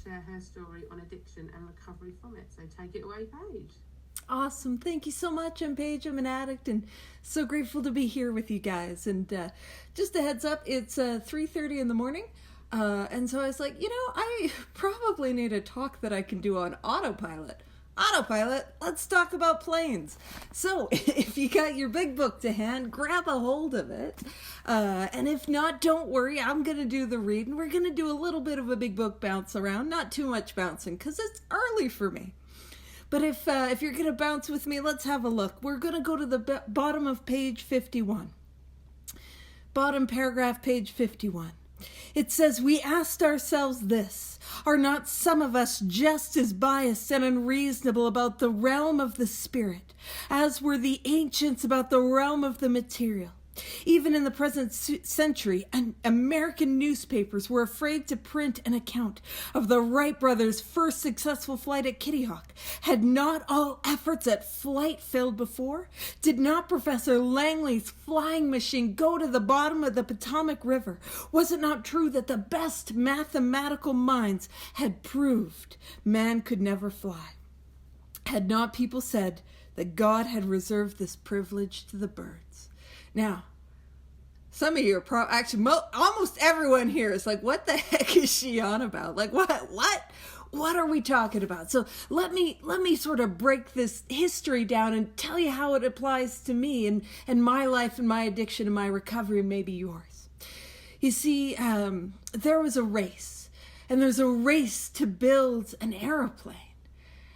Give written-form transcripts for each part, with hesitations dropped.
share her story on addiction and recovery from it. So take it away, Paige. Awesome. Thank you so much. I'm Paige. I'm an addict and so grateful to be here with you guys. And just a heads up, it's 3:30 in the morning. And so I was like, I probably need a talk that I can do on autopilot. Autopilot, let's talk about planes. So if you got your big book to hand, grab a hold of it. And if not, don't worry, I'm going to do the reading. We're going to do a little bit of a big book bounce around, not too much bouncing because it's early for me. But if you're going to bounce with me, let's have a look. We're going to go to the bottom of page 51. Bottom paragraph, page 51. It says, we asked ourselves this, are not some of us just as biased and unreasonable about the realm of the spirit, as were the ancients about the realm of the material? Even in the present century, American newspapers were afraid to print an account of the Wright brothers' first successful flight at Kitty Hawk. Had not all efforts at flight failed before? Did not Professor Langley's flying machine go to the bottom of the Potomac River? Was it not true that the best mathematical minds had proved man could never fly? Had not people said that God had reserved this privilege to the birds? Now, some of you are actually almost everyone here is like, what the heck is she on about? Like, what are we talking about? So let me sort of break this history down and tell you how it applies to me and my life and my addiction and my recovery, and maybe yours. You see, there was a race, and there's a race to build an airplane.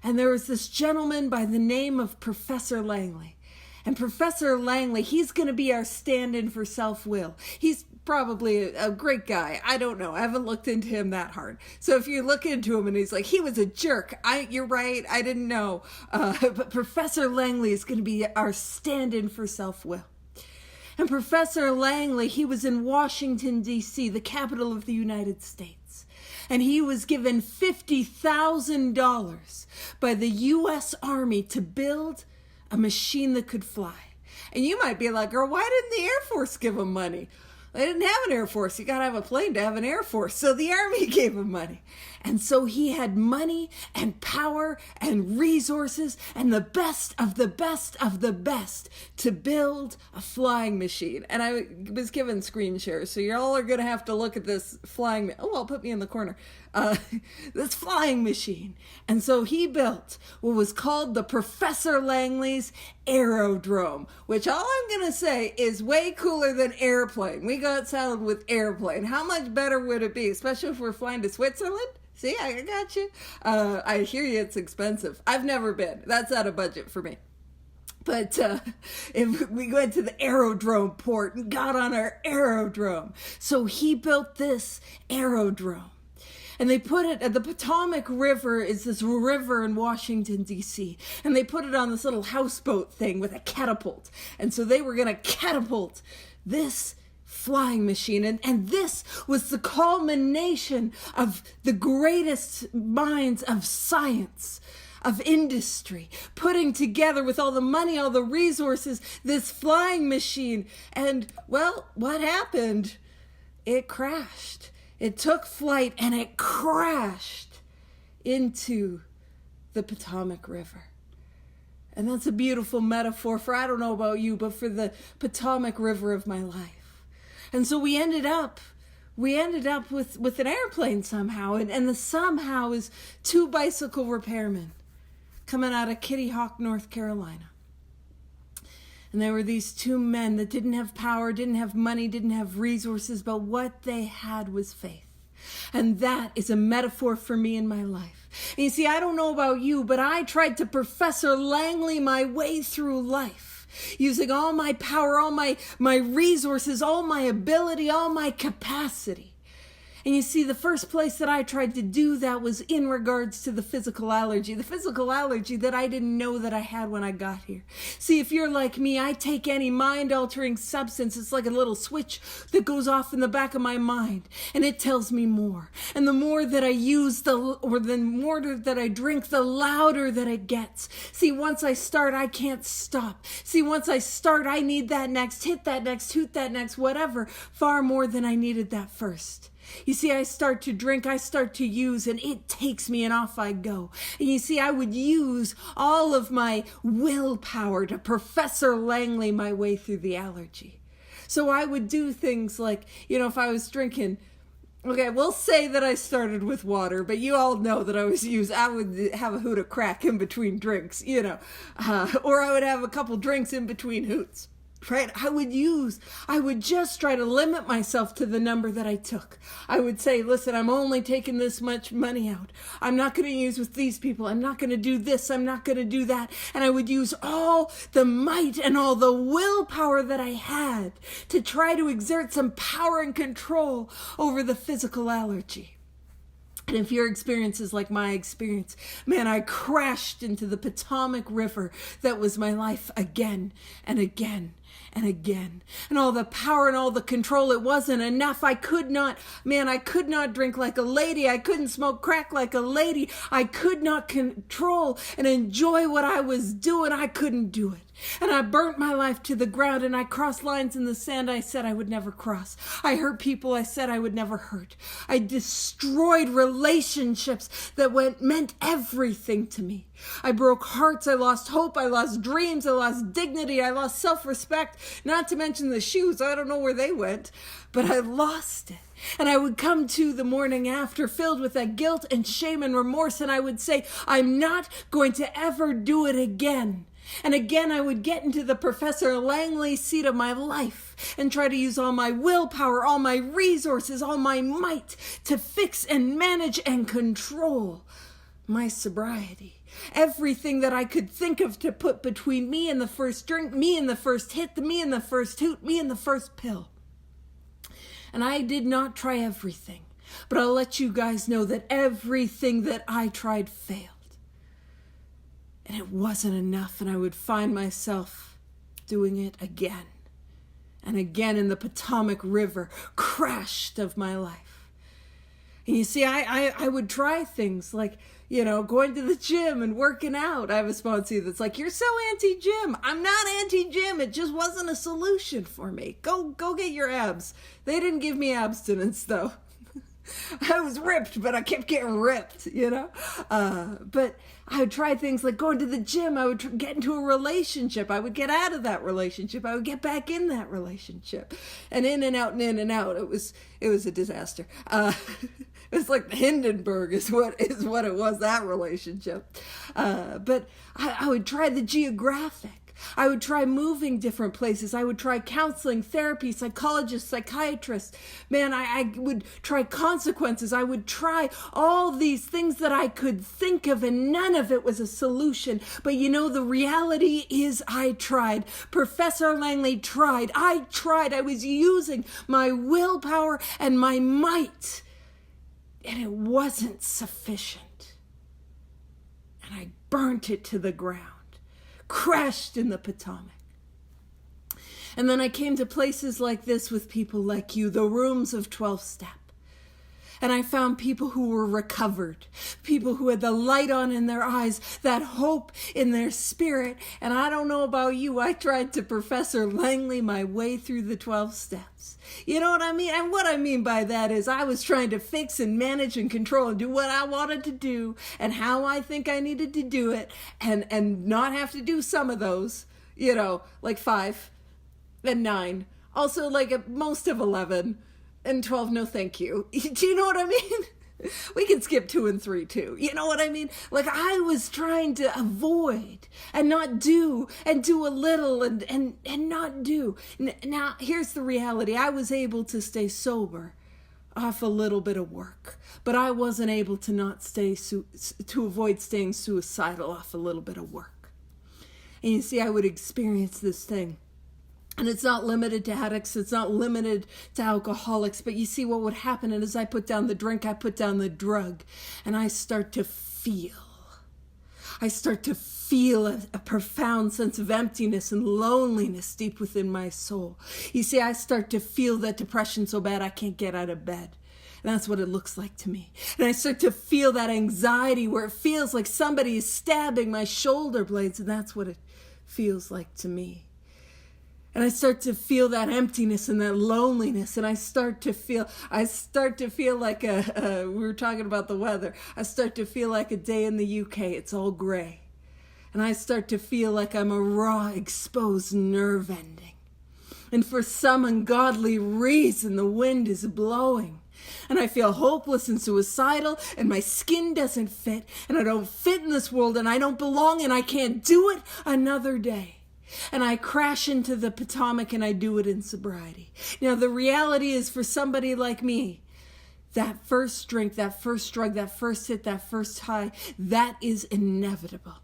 And there was this gentleman by the name of Professor Langley. And Professor Langley, he's going to be our stand-in for self-will. He's probably a great guy. I don't know. I haven't looked into him that hard. So if you look into him and he's like, he was a jerk. You're right. I didn't know. But Professor Langley is going to be our stand-in for self-will. And Professor Langley, he was in Washington, D.C., the capital of the United States. And he was given $50,000 by the U.S. Army to build a machine that could fly. And you might be like, girl, why didn't the Air Force give him money? They didn't have an Air Force. You got to have a plane to have an Air Force. So the Army gave him money. And so he had money and power and resources and the best of the best of the best to build a flying machine. And I was given screen shares, so y'all are going to have to look at this flying... Oh, I'll put me in the corner. This flying machine. And so he built what was called the Professor Langley's Aerodrome, which all I'm going to say is way cooler than airplane. We got saddled with airplane. How much better would it be, especially if we're flying to Switzerland? See, I got you. I hear you, it's expensive. I've never been. That's out of budget for me. But if we went to the Aerodrome port and got on our Aerodrome. So he built this Aerodrome. And they put it at the Potomac River, is this river in Washington, D.C. And they put it on this little houseboat thing with a catapult. And so they were going to catapult this flying machine. And this was the culmination of the greatest minds of science, of industry, putting together with all the money, all the resources, this flying machine. And, well, what happened? It crashed. It took flight and it crashed into the Potomac River. And that's a beautiful metaphor for, I don't know about you, but for the Potomac River of my life. And so we ended up with an airplane somehow. And the somehow is 2 bicycle repairmen coming out of Kitty Hawk, North Carolina. And there were these 2 men that didn't have power, didn't have money, didn't have resources, but what they had was faith. And that is a metaphor for me in my life. And you see, I don't know about you, but I tried to Professor Langley my way through life, using all my power, all my resources, all my ability, all my capacity. And you see, the first place that I tried to do that was in regards to the physical allergy that I didn't know that I had when I got here. See, if you're like me, I take any mind-altering substance. It's like a little switch that goes off in the back of my mind, and it tells me more. And the more that I use, the more that I drink, the louder that it gets. See, once I start, I can't stop. See, once I start, I need that next, hit that next, hoot that next, whatever, far more than I needed that first. You see, I start to drink, I start to use, and it takes me and off I go. And you see, I would use all of my willpower to Professor Langley my way through the allergy. So I would do things like, if I was drinking, okay, we'll say that I started with water, but you all know that I would have a hoot of crack in between drinks, or I would have a couple drinks in between hoots. Right? I would just try to limit myself to the number that I took. I would say, listen, I'm only taking this much money out. I'm not going to use with these people. I'm not going to do this. I'm not going to do that. And I would use all the might and all the willpower that I had to try to exert some power and control over the physical allergy. And if your experience is like my experience, man, I crashed into the Potomac River that was my life again and again and again. And all the power and all the control, it wasn't enough. I could not drink like a lady. I couldn't smoke crack like a lady. I could not control and enjoy what I was doing. I couldn't do it. And I burnt my life to the ground, and I crossed lines in the sand I said I would never cross. I hurt people I said I would never hurt. I destroyed relationships that meant everything to me. I broke hearts, I lost hope, I lost dreams, I lost dignity, I lost self-respect, not to mention the shoes. I don't know where they went, but I lost it. And I would come to the morning after filled with that guilt and shame and remorse, and I would say, I'm not going to ever do it again. And again, I would get into the Professor Langley seat of my life and try to use all my willpower, all my resources, all my might to fix and manage and control my sobriety. Everything that I could think of to put between me and the first drink, me and the first hit, me and the first hoot, me and the first pill. And I did not try everything, but I'll let you guys know that everything that I tried failed. And it wasn't enough, and I would find myself doing it again and again in the Potomac River, crashed of my life. And you see, I would try things like, going to the gym and working out. I have a sponsor that's like, you're so anti-gym. I'm not anti-gym. It just wasn't a solution for me. Go get your abs. They didn't give me abstinence, though. I was ripped, but I kept getting ripped, But I would try things like going to the gym. I would get into a relationship. I would get out of that relationship. I would get back in that relationship. And in and out and in and out. It was a disaster. It was like the Hindenburg is what it was, that relationship. But I would try the geographic. I would try moving different places. I would try counseling, therapy, psychologists, psychiatrists. Man, I would try consequences. I would try all these things that I could think of, and none of it was a solution. But the reality is I tried. Professor Langley tried. I tried. I was using my willpower and my might, and it wasn't sufficient. And I burnt it to the ground. Crashed in the Potomac. And then I came to places like this with people like you, the rooms of 12-step. And I found people who were recovered, people who had the light on in their eyes, that hope in their spirit. And I don't know about you, I tried to Professor Langley my way through the 12 steps. You know what I mean? And what I mean by that is I was trying to fix and manage and control and do what I wanted to do and how I think I needed to do it, and not have to do some of those, like 5 and 9. Also like at most of 11. And 12, no thank you. Do you know what I mean? We can skip 2 and 3 too. You know what I mean? Like I was trying to avoid and not do, and do a little and not do. Now, here's the reality. I was able to stay sober off a little bit of work, but I wasn't able to to avoid staying suicidal off a little bit of work. And you see, I would experience this thing. And it's not limited to addicts. It's not limited to alcoholics. But you see, what would happen is I put down the drink, I put down the drug, and I start to feel a profound sense of emptiness and loneliness deep within my soul. You see, I start to feel that depression so bad I can't get out of bed. And that's what it looks like to me. And I start to feel that anxiety where it feels like somebody is stabbing my shoulder blades. And that's what it feels like to me. And I start to feel that emptiness and that loneliness. And I start to feel like we were talking about the weather. I start to feel like a day in the UK. It's all gray. And I start to feel like I'm a raw, exposed nerve ending. And for some ungodly reason, the wind is blowing. And I feel hopeless and suicidal, and my skin doesn't fit, and I don't fit in this world, and I don't belong, and I can't do it another day. And I crash into the Potomac, and I do it in sobriety. Now, the reality is, for somebody like me, that first drink, that first drug, that first hit, that first high, that is inevitable.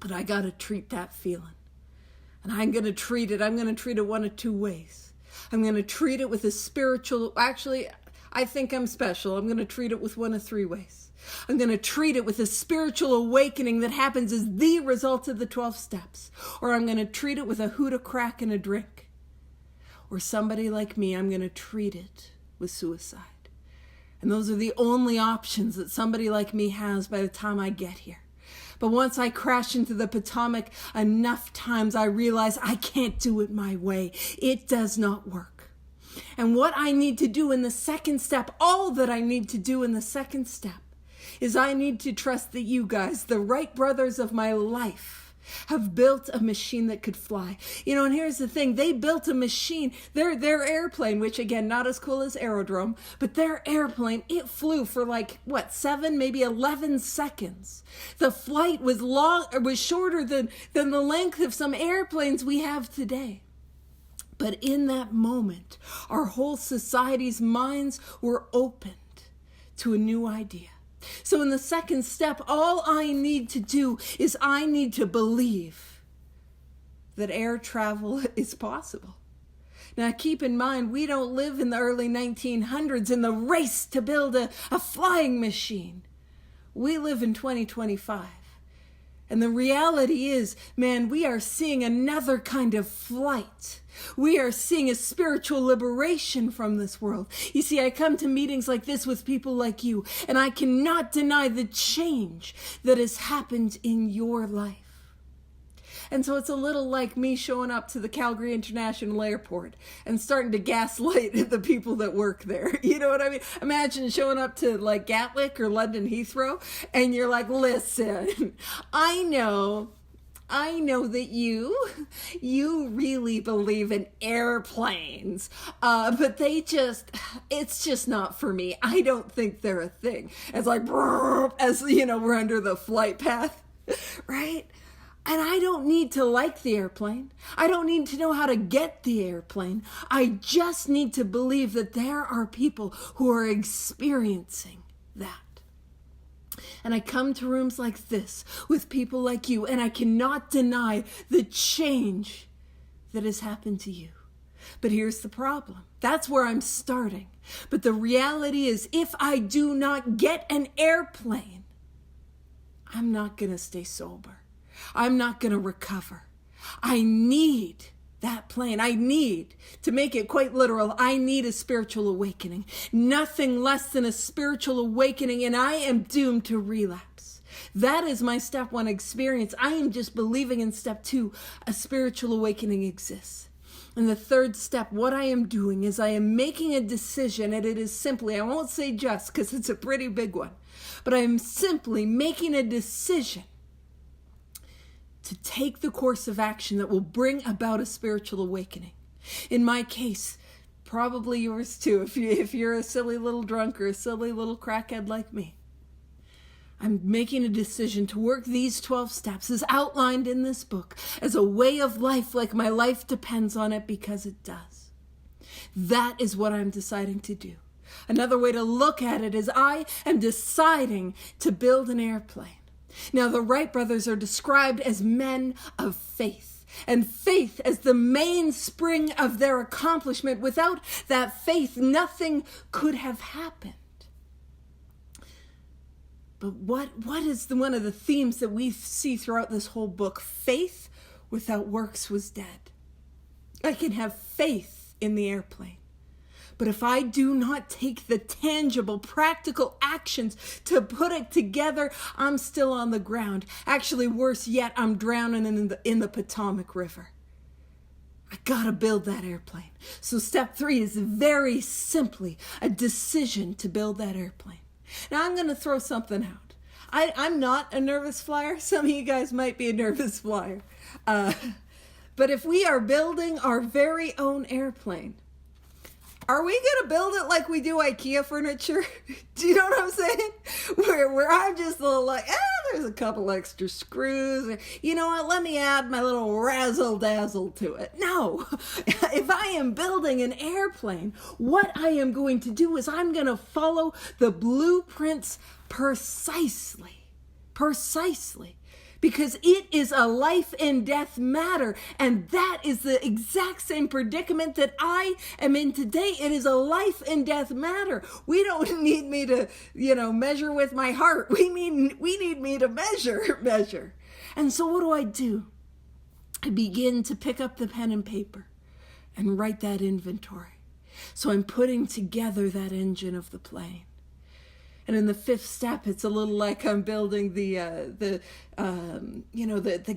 But I got to treat that feeling. And I'm going to treat it one of two ways. I'm going to treat it with a spiritual, actually, I think I'm special. I'm going to treat it with one of three ways. I'm going to treat it with a spiritual awakening that happens as the result of the 12 steps. Or I'm going to treat it with a hoot, a crack, and a drink. Or somebody like me, I'm going to treat it with suicide. And those are the only options that somebody like me has by the time I get here. But once I crash into the Potomac enough times, I realize I can't do it my way. It does not work. And what I need to do in the second step, all that I need to do in the second step, is I need to trust that you guys, the Wright brothers of my life, have built a machine that could fly. You know, and here's the thing. They built a machine, their airplane, which again, not as cool as Aerodrome, but their airplane, it flew for 7, maybe 11 seconds. The flight was shorter than the length of some airplanes we have today. But in that moment, our whole society's minds were opened to a new idea. So in the second step, all I need to do is I need to believe that air travel is possible. Now keep in mind, we don't live in the early 1900s in the race to build a flying machine. We live in 2025. And the reality is, man, we are seeing another kind of flight. We are seeing a spiritual liberation from this world. You see, I come to meetings like this with people like you, and I cannot deny the change that has happened in your life. And so it's a little like me showing up to the Calgary International Airport and starting to gaslight the people that work there. You know what I mean? Imagine showing up to Gatwick or London Heathrow and you're like, listen, I know that you really believe in airplanes, but it's just not for me. I don't think they're a thing. It's like, as you know, we're under the flight path, right? And I don't need to like the airplane. I don't need to know how to get the airplane. I just need to believe that there are people who are experiencing that. And I come to rooms like this with people like you, and I cannot deny the change that has happened to you. But here's the problem. That's where I'm starting. But the reality is, if I do not get an airplane, I'm not going to stay sober. I'm not going to recover. I need that plane. I need, to make it quite literal, I need a spiritual awakening. Nothing less than a spiritual awakening, and I am doomed to relapse. That is my step one experience. I am just believing in step two, a spiritual awakening exists. And the third step, what I am doing is I am making a decision, and it is simply, I won't say just because it's a pretty big one, but I am simply making a decision to take the course of action that will bring about a spiritual awakening. In my case, probably yours too, if you're a silly little drunk or a silly little crackhead like me. I'm making a decision to work these 12 steps as outlined in this book as a way of life, like my life depends on it, because it does. That is what I'm deciding to do. Another way to look at it is I am deciding to build an airplane. Now, the Wright brothers are described as men of faith, and faith as the mainspring of their accomplishment. Without that faith, nothing could have happened. But what is one of the themes that we see throughout this whole book? Faith without works was dead. I can have faith in the airplane. But if I do not take the tangible, practical actions to put it together, I'm still on the ground. Actually, worse yet, I'm drowning in the Potomac River. I gotta build that airplane. So step 3 is very simply a decision to build that airplane. Now I'm gonna throw something out. I'm not a nervous flyer. Some of you guys might be a nervous flyer. But if we are building our very own airplane, are we going to build it like we do IKEA furniture? Do you know what I'm saying? Where I'm just a little like, there's a couple extra screws. You know what? Let me add my little razzle dazzle to it. No. If I am building an airplane, what I am going to do is I'm going to follow the blueprints precisely. Because it is a life and death matter. And that is the exact same predicament that I am in today. It is a life and death matter. We don't need me to, measure with my heart. We need me to measure. And so what do? I begin to pick up the pen and paper and write that inventory. So I'm putting together that engine of the plane. And in the 5th step, it's a little like I'm building the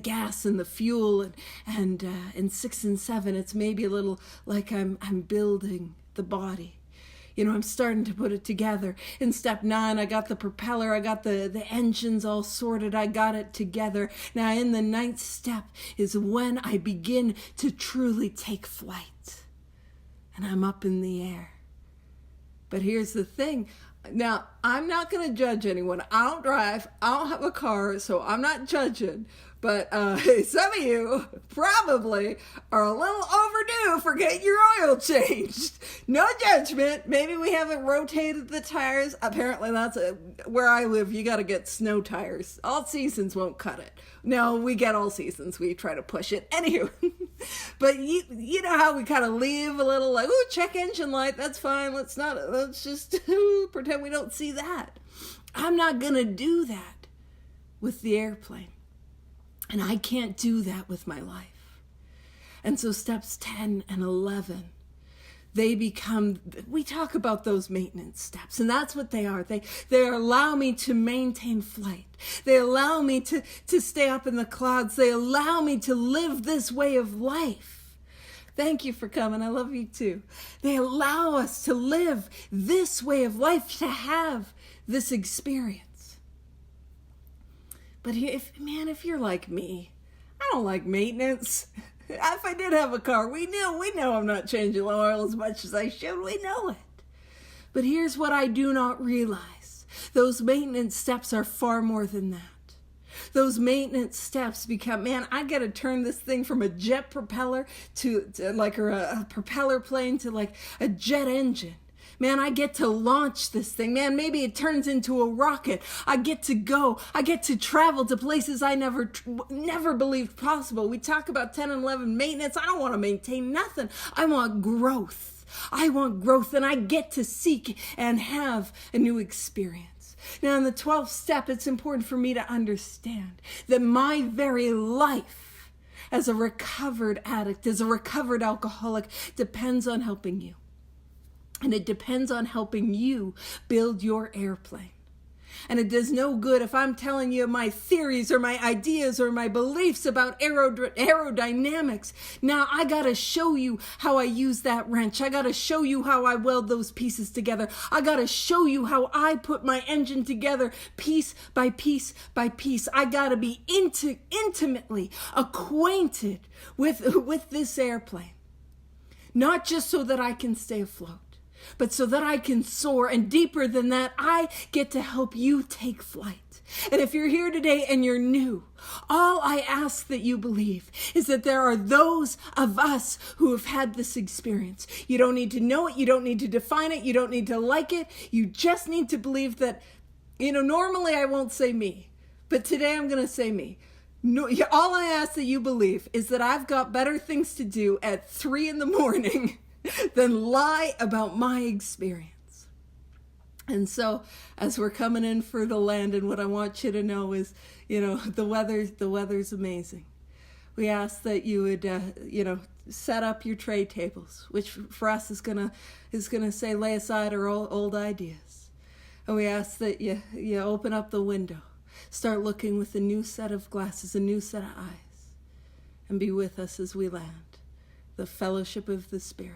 gas and the fuel, and in 6 and 7, it's maybe a little like I'm building the body. I'm starting to put it together. In step 9, I got the propeller, I got the engines all sorted, I got it together. Now in the 9th step is when I begin to truly take flight, and I'm up in the air. But here's the thing. Now, I'm not going to judge anyone. I don't drive. I don't have a car, so I'm not judging. But some of you probably are a little overdue for getting your oil changed. No judgment. Maybe we haven't rotated the tires. Apparently, that's where I live. You got to get snow tires. All seasons won't cut it. No, we get all seasons. We try to push it. Anywho, but you know how we kind of leave a little like, ooh, check engine light. That's fine. Let's just pretend we don't see that. I'm not going to do that with the airplane. And I can't do that with my life. And so steps 10 and 11, we talk about those maintenance steps, and that's what they are. They allow me to maintain flight. They allow me to stay up in the clouds. They allow me to live this way of life. Thank you for coming. I love you too. They allow us to live this way of life, to have this experience. But if you're like me, I don't like maintenance. If I did have a car, we know I'm not changing oil as much as I should. We know it. But here's what I do not realize. Those maintenance steps are far more than that. Those maintenance steps become, I got to turn this thing from a jet propeller to a propeller plane to like a jet engine. I get to launch this thing. Maybe it turns into a rocket. I get to go. I get to travel to places I never believed possible. We talk about 10 and 11 maintenance. I don't want to maintain nothing. I want growth. And I get to seek and have a new experience. Now, in the 12th step, it's important for me to understand that my very life as a recovered addict, as a recovered alcoholic, depends on helping you. And it depends on helping you build your airplane. And it does no good if I'm telling you my theories or my ideas or my beliefs about aerodynamics. Now I got to show you how I use that wrench. I got to show you how I weld those pieces together. I got to show you how I put my engine together piece by piece by piece. I got to be intimately acquainted with this airplane. Not just so that I can stay afloat, but so that I can soar, and deeper than that, I get to help you take flight. And if you're here today and you're new, all I ask that you believe is that there are those of us who have had this experience. You don't need to know it. You don't need to define it. You don't need to like it. You just need to believe that, normally I won't say me, but today I'm going to say me. No, all I ask that you believe is that I've got better things to do at 3 a.m. than lie about my experience. And so as we're coming in for the landing, what I want you to know is, the weather's amazing. We ask that you would, set up your tray tables, which for us is gonna say lay aside our old ideas. And we ask that you open up the window, start looking with a new set of glasses, a new set of eyes, and be with us as we land. the fellowship of the Spirit.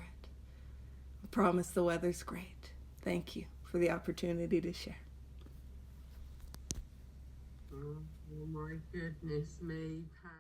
I promise the weather's great. Thank you for the opportunity to share. Oh my goodness me, Pat.